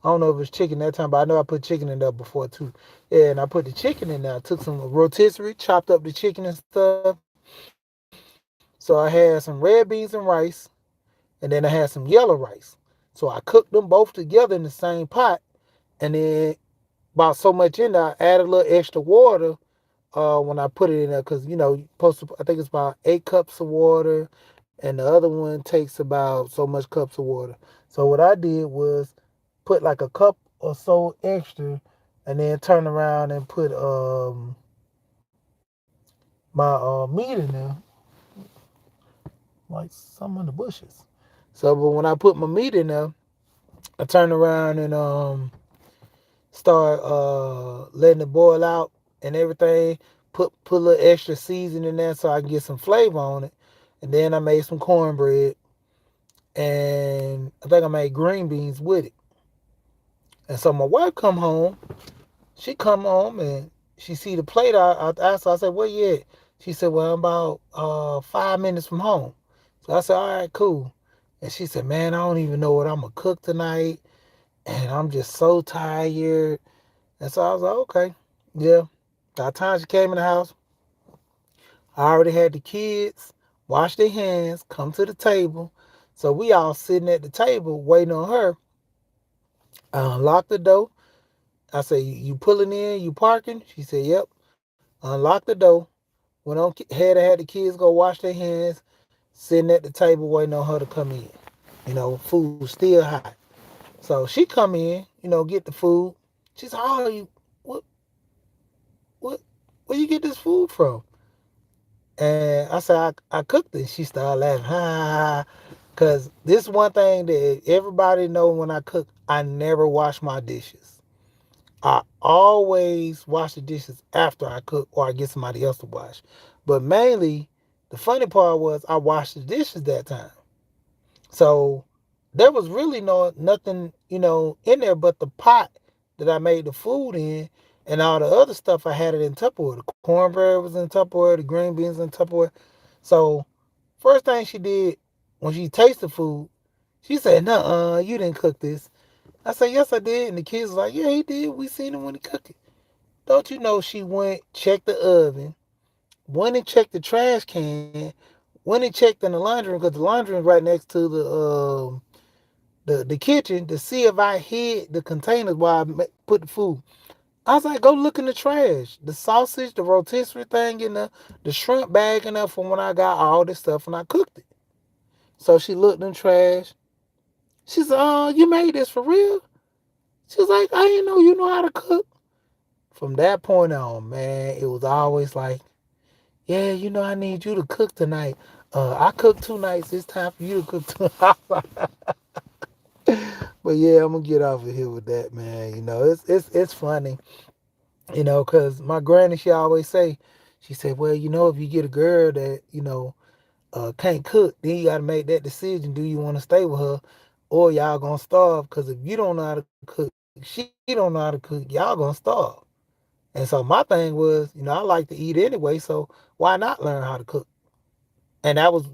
I don't know if it was chicken that time, but I know I put chicken in there before too. Yeah, and I put the chicken in there. I took some rotisserie, chopped up the chicken and stuff. So I had some red beans and rice, and then I had some yellow rice. So I cooked them both together in the same pot, and then about so much in there, I added a little extra water when I put it in there, because you're supposed to. I think it's about 8 cups of water, and the other one takes about so much cups of water. So what I did was put like a cup or so extra, and then turn around and put my meat in there, like some in the bushes. So, but when I put my meat in there, I turn around and start letting it boil out and everything. Put a little extra seasoning in there so I can get some flavor on it. And then I made some cornbread, and I think I made green beans with it. And so my wife come home. She come home and she see the plate. I asked her. I said, "Where you at?" She said, "Well, I'm about 5 minutes from home." So I said, "All right, cool." And she said, "Man, I don't even know what I'm gonna cook tonight, and I'm just so tired." And so I was like, "Okay, yeah." By the time she came in the house, I already had the kids wash their hands, come to the table. So we all sitting at the table waiting on her. I unlocked the door. I said, "You pulling in? You parking?" She said, "Yep." Unlocked the door. Went on had the kids go wash their hands, sitting at the table waiting on her to come in. Food still hot. So she come in, get the food. She said, "Oh, what what where you get this food from?" And I said, I cooked it. She started laughing, ha ha ha. Cause this one thing that everybody know when I cook, I never wash my dishes. I always wash the dishes after I cook or I get somebody else to wash. But mainly, the funny part was I washed the dishes that time. So there was really nothing, in there but the pot that I made the food in, and all the other stuff I had it in Tupperware. The cornbread was in Tupperware, the green beans in Tupperware. So first thing she did when she tasted food, she said, "Nuh-uh, you didn't cook this." I said, "Yes, I did." And the kids was like, "Yeah, he did. We seen him when he cooked it." Don't you know she went, checked the oven, went and checked the trash can, went and checked in the laundry room, because the laundry room right next to the kitchen, to see if I hid the containers while I put the food. I was like, "Go look in the trash. The sausage, the rotisserie thing in the shrimp bag in there from when I got all this stuff and I cooked it." So she looked in the trash. She said, "Oh, you made this for real?" She was like, "I didn't know you know how to cook." From that point on, man, it was always like, "Yeah, I need you to cook tonight. I cooked 2 nights. It's time for you to cook two." But yeah, I'm gonna get off of here with that, man. It's funny, because my granny, she always say, she said, "Well, if you get a girl that can't cook, then you got to make that decision. Do you want to stay with her, or y'all gonna starve? Because if you don't know how to cook, she don't know how to cook, y'all gonna starve." And so my thing was, I like to eat anyway, so why not learn how to cook? And that was,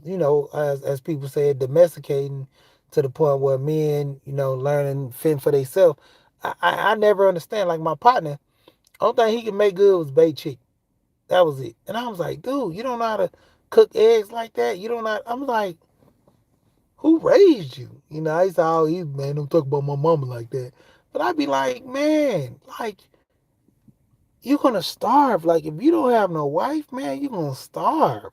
as people said, domesticating to the point where men, learning fend for themselves. I never understand. Like my partner, only thing he could make good was baked chicken. That was it. And I was like, "Dude, you don't know how to cook eggs like that. You don't know." I'm like, "Who raised you?" I used to always, "Man, don't talk about my mama like that." But I'd be like, "Man, like, you're gonna starve. Like, if you don't have no wife, man, you're gonna starve."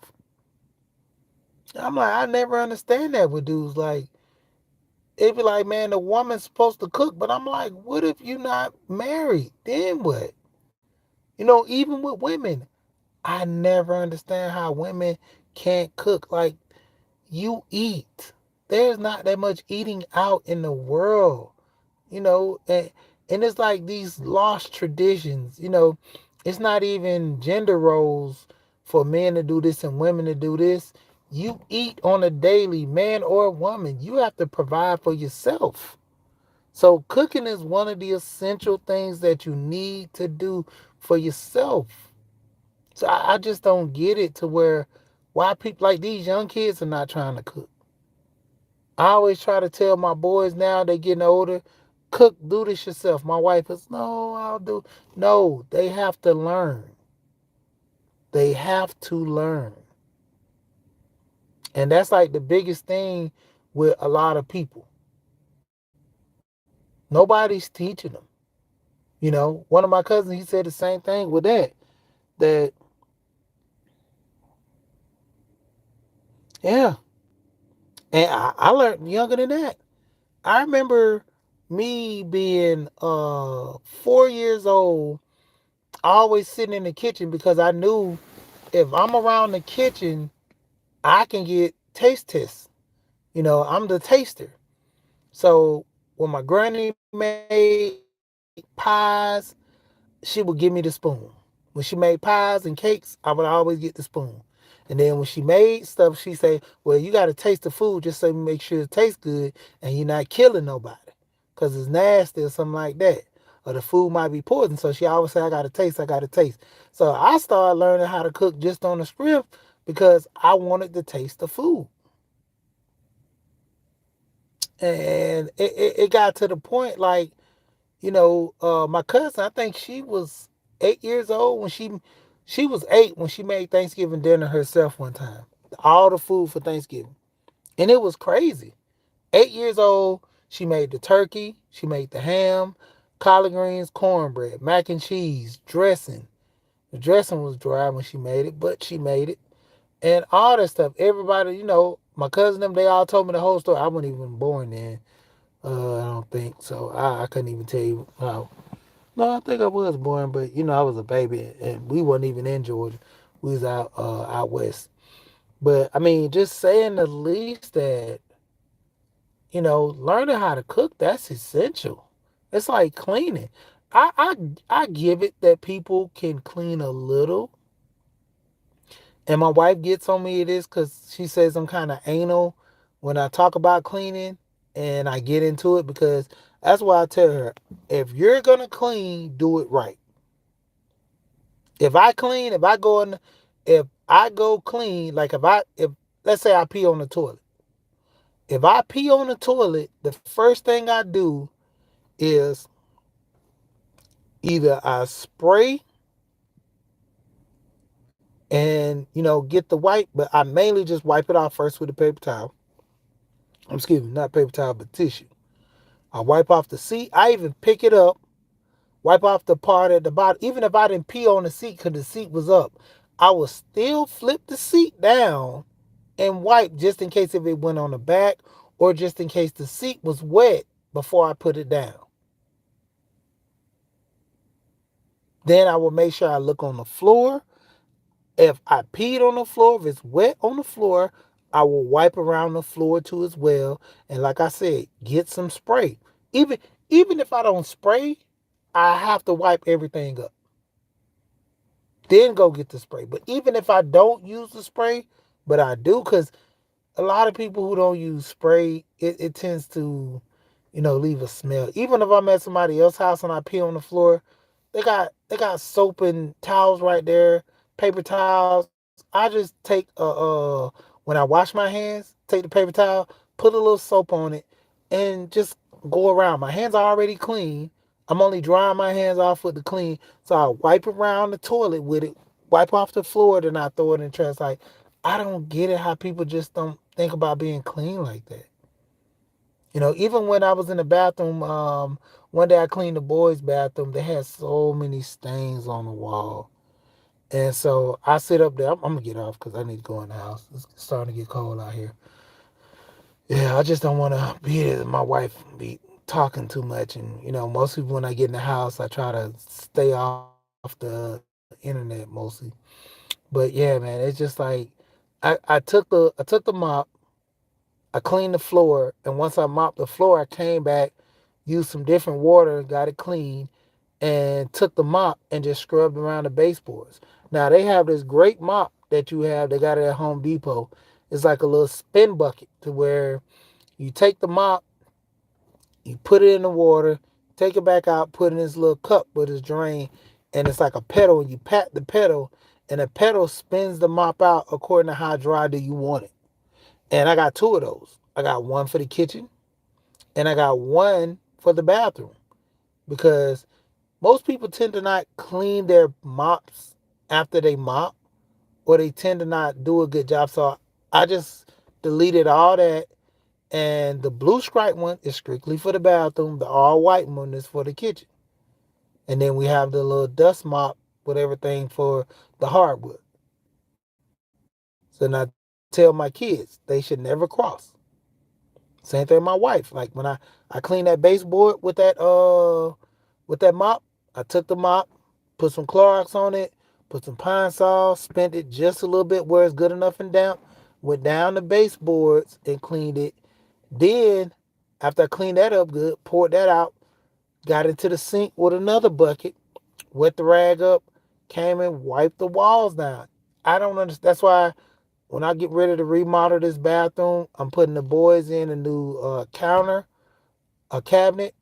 I'm like, I never understand that with dudes. Like, it'd be like, "Man, the woman's supposed to cook." But I'm like, what if you're not married? Then what? Even with women, I never understand how women can't cook. Like, you eat. There's not that much eating out in the world, and it's like these lost traditions. It's not even gender roles for men to do this and women to do this. You eat on a daily, man or woman. You have to provide for yourself. So cooking is one of the essential things that you need to do for yourself. So I just don't get it to where why people like these young kids are not trying to cook. I always try to tell my boys now they getting older, cook, do this yourself. My wife is, "No, I'll do." No, they have to learn. They have to learn. And that's like the biggest thing with a lot of people. Nobody's teaching them. One of my cousins, he said the same thing with that. That, yeah. And I learned younger than that. I remember me being 4 years old, always sitting in the kitchen because I knew if I'm around the kitchen, I can get taste tests. I'm the taster. So when my granny made pies, she would give me the spoon. When she made pies and cakes, I would always get the spoon. And then when she made stuff, she say, "Well, you got to taste the food just so you make sure it tastes good and you're not killing nobody, cause it's nasty or something like that, or the food might be poison." So she always say, "I got to taste, I got to taste." So I started learning how to cook just on the script because I wanted to taste the food, and it got to the point like my cousin, I think she was 8 years old when she was 8 when she made Thanksgiving dinner herself one time. All the food for Thanksgiving. And it was crazy. 8 years old, she made the turkey, she made the ham, collard greens, cornbread, mac and cheese, dressing. The dressing was dry when she made it, but she made it. And all that stuff. Everybody, my cousin them, they all told me the whole story. I wasn't even born then. I don't think so. I couldn't even tell you how. No, I think I was born, but I was a baby, and we wasn't even in Georgia. We was out west. But I mean, just saying the least that learning how to cook, that's essential. It's like cleaning. I give it that people can clean a little, and my wife gets on me this because she says I'm kind of anal when I talk about cleaning, and I get into it because that's why I tell her, if you're gonna clean, do it right. If I clean, if I go clean, like if let's say I pee on the toilet. If I pee on the toilet, the first thing I do is either I spray and get the wipe, but I mainly just wipe it off first with a paper towel. Excuse me, not paper towel, but tissue. I wipe off the seat. I even pick it up, wipe off the part at the bottom. Even if I didn't pee on the seat because the seat was up, I will still flip the seat down and wipe just in case if it went on the back or just in case the seat was wet before I put it down. Then I will make sure I look on the floor. If I peed on the floor, if it's wet on the floor, I will wipe around the floor too as well. And like I said, get some spray. Even even if I don't spray, I have to wipe everything up. Then go get the spray. But even if I don't use the spray, but I do, because a lot of people who don't use spray, it tends to, leave a smell. Even if I'm at somebody else's house and I pee on the floor, they got soap and towels right there, paper towels. I just take when I wash my hands, take the paper towel, put a little soap on it, and just go around. My hands are already clean. I'm only drying my hands off with the clean, so I wipe around the toilet with it, wipe off the floor, then I throw it in the trash. Like, I don't get it how people just don't think about being clean like that. Even when I was in the bathroom, one day I cleaned the boys' bathroom. They had so many stains on the wall. And so I sit up there. I'm going to get off because I need to go in the house. It's starting to get cold out here. Yeah, I just don't want to be here. My wife be talking too much. And, most people when I get in the house, I try to stay off the internet mostly. But yeah, man, it's just like I took the mop, I cleaned the floor, and once I mopped the floor, I came back, used some different water, got it clean, and took the mop and just scrubbed around the baseboards. Now they have this great mop that you have. They got it at Home Depot. It's like a little spin bucket to where you take the mop, you put it in the water, take it back out, put it in this little cup with its drain, and it's like a pedal. And you pat the pedal, and the pedal spins the mop out according to how dry do you want it. And I got two of those. I got one for the kitchen, and I got one for the bathroom because most people tend to not clean their mops after they mop, or they tend to not do a good job. So I just deleted all that. And the blue stripe one is strictly for the bathroom. The all white one is for the kitchen. And then we have the little dust mop with everything for the hardwood. So now tell my kids they should never cross. Same thing with my wife. Like when I cleaned that baseboard with that mop, I took the mop, put some Clorox on it, put some Pine Sol, spent it just a little bit where it's good enough and damp, went down the baseboards and cleaned it. Then after I cleaned that up good, poured that out, got into the sink with another bucket, wet the rag up, came and wiped the walls down. I don't understand. That's why when I get ready to remodel this bathroom, I'm putting the boys in a new counter, a cabinet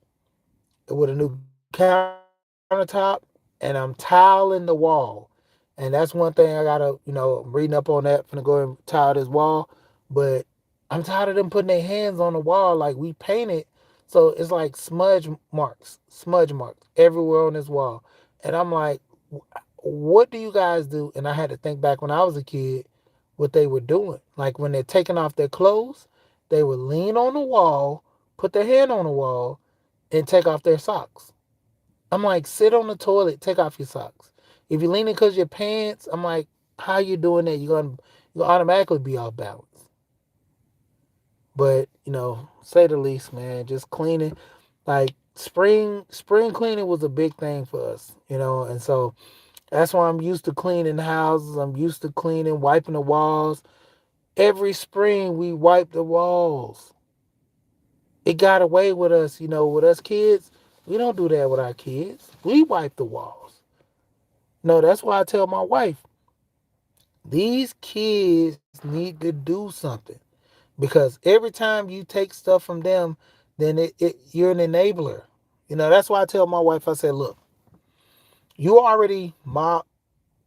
with a new countertop, and I'm tiling the wall. And that's one thing I gotta, reading up on that, finna go and tile this wall. But I'm tired of them putting their hands on the wall like we painted. So it's like smudge marks everywhere on this wall. And I'm like, what do you guys do? And I had to think back when I was a kid, what they were doing. Like when they're taking off their clothes, they would lean on the wall, put their hand on the wall, and take off their socks. I'm like, sit on the toilet, take off your socks. If you're leaning because your pants, I'm like, how you doing that? You're gonna automatically be off balance. But say the least, man. Just cleaning, like spring cleaning was a big thing for us, and so that's why I'm used to cleaning houses. I'm used to cleaning, wiping the walls. Every spring we wipe the walls. It got away with us, with us kids. We don't do that with our kids. We wipe the walls. No, that's why I tell my wife, these kids need to do something. Because every time you take stuff from them, then you're an enabler. That's why I tell my wife, I said, look, you already mop,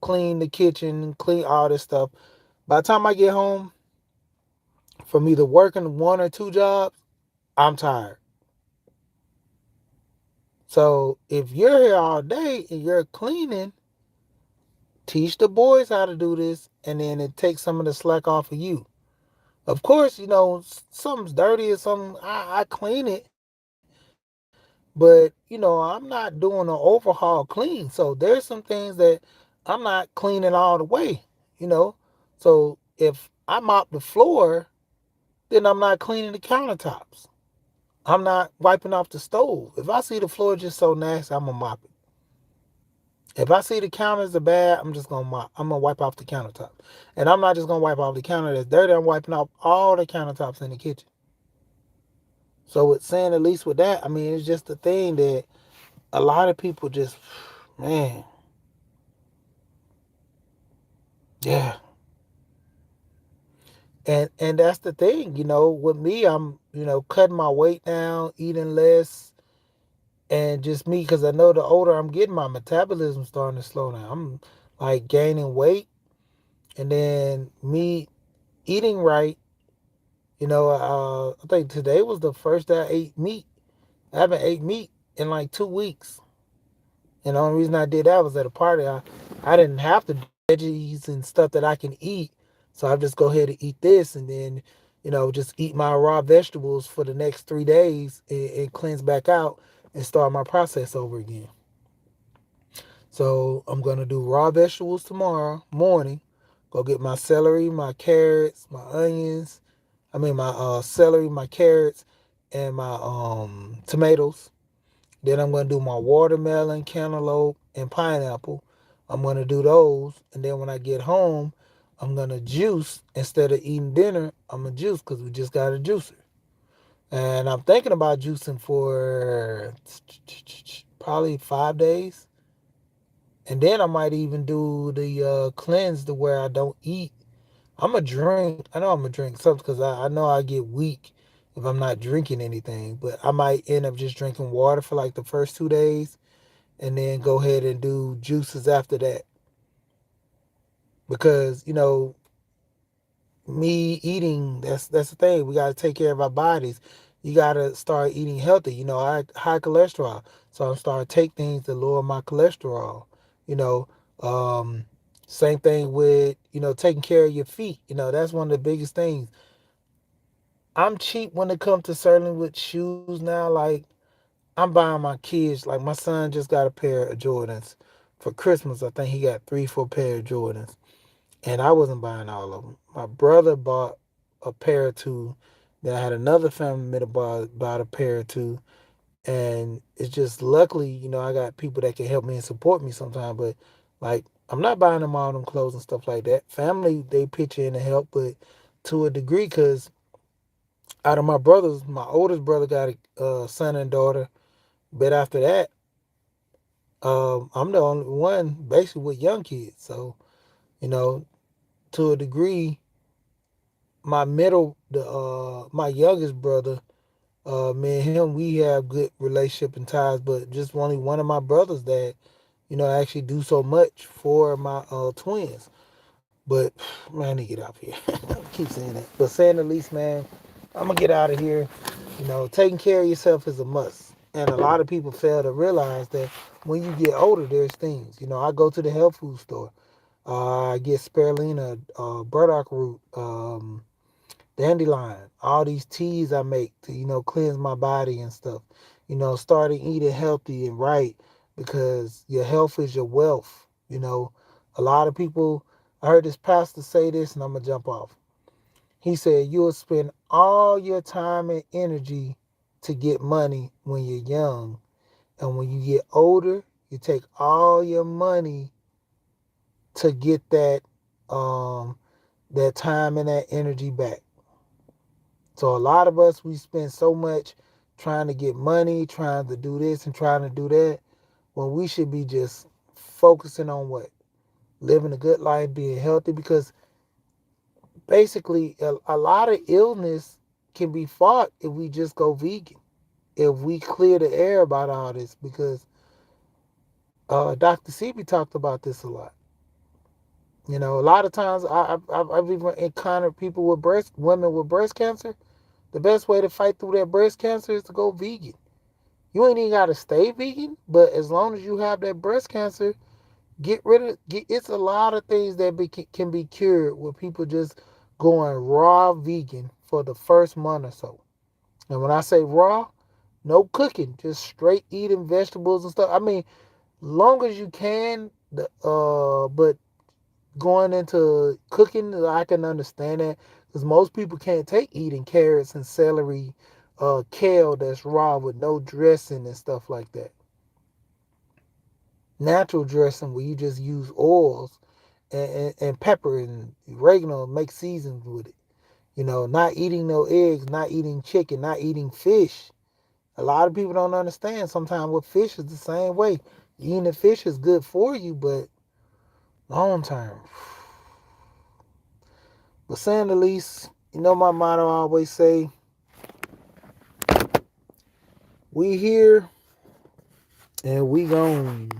clean the kitchen, clean all this stuff. By the time I get home from either working one or two jobs, I'm tired. So if you're here all day and you're cleaning, teach the boys how to do this, and then it takes some of the slack off of you. Of course, something's dirty or something, I clean it, but I'm not doing an overhaul clean. So there's some things that I'm not cleaning all the way, you know. So if I mop the floor, then I'm not cleaning the countertops. I'm not wiping off the stove. If I see the floor just so nasty, I'm gonna mop it. If I see the counters are bad, I'm just gonna mop. I'm gonna wipe off the countertop, and I'm not just gonna wipe off the counter that's dirty. I'm wiping off all the countertops in the kitchen. So with saying at least with that, I mean it's just the thing that a lot of people just, man, yeah. And that's the thing, with me, I'm, cutting my weight down, eating less, and just me, because I know the older I'm getting, my metabolism's starting to slow down. I'm like gaining weight, and then me eating right. I think today was the first day I ate meat. I haven't ate meat in like 2 weeks. And the only reason I did that was at a party. I didn't have the veggies and stuff that I can eat. So I just go ahead and eat this and then, just eat my raw vegetables for the next 3 days and cleanse back out and start my process over again. So I'm going to do raw vegetables tomorrow morning. Go get my celery, my carrots, my onions. I mean, my celery, my carrots, and my tomatoes. Then I'm going to do my watermelon, cantaloupe, and pineapple. I'm going to do those. And then when I get home, I'm going to juice. Instead of eating dinner, I'm going to juice because we just got a juicer. And I'm thinking about juicing for probably 5 days. And then I might even do the cleanse to where I don't eat. I'm going to drink. I know I'm going to drink something because I know I get weak if I'm not drinking anything. But I might end up just drinking water for like the first 2 days and then go ahead and do juices after that. Because, me eating, that's the thing. We gotta take care of our bodies. You gotta start eating healthy. I had high cholesterol. So I'm starting to take things to lower my cholesterol. You know, um, same thing with, taking care of your feet. That's one of the biggest things. I'm cheap when it comes to certain with shoes now. Like I'm buying my kids, like my son just got a pair of Jordans for Christmas. I think he got 3, 4 pair of Jordans, and I wasn't buying all of them. My brother bought a pair or two, Then I had another family member bought a pair too. And it's just luckily, I got people that can help me and support me sometimes. But like, I'm not buying them all them clothes and stuff like that. Family, they pitch in and help, but to a degree, because out of my brothers, my oldest brother got a son and daughter. But after that, I'm the only one basically with young kids. So, you know, to a degree, my youngest brother, me and him, we have good relationship and ties, but just only one of my brothers that, actually do so much for my twins. But man, I need to get out of here. I keep saying that. But saying the least, man, I'm gonna get out of here. Taking care of yourself is a must. And a lot of people fail to realize that when you get older, there's things. I go to the health food store. I get spirulina, burdock root, dandelion, all these teas I make to, cleanse my body and stuff. Starting eating healthy and right because your health is your wealth. A lot of people, I heard this pastor say this and I'm going to jump off. He said, you'll spend all your time and energy to get money when you're young. And when you get older, you take all your money to get that time and that energy back. So a lot of us, we spend so much trying to get money, trying to do this and trying to do that, when we should be just focusing on what? Living a good life, being healthy, because basically a lot of illness can be fought if we just go vegan. If we clear the air about all this, because Dr. Sebi talked about this a lot. A lot of times I've even encountered people with women with breast cancer. The best way to fight through that breast cancer is to go vegan. You ain't even gotta stay vegan, but as long as you have that breast cancer, it's a lot of things that can be cured with people just going raw vegan for the first month or so. And when I say raw, no cooking, just straight eating vegetables and stuff. I mean, long as you can, but going into cooking, I can understand that because most people can't take eating carrots and celery, kale that's raw with no dressing and stuff like that. Natural dressing where you just use oils and pepper and oregano and make seasons with it. Not eating no eggs, not eating chicken, not eating fish. A lot of people don't understand sometimes with fish is the same way. Eating the fish is good for you, but long term. But saying the least, my motto I always say, we here and we gone.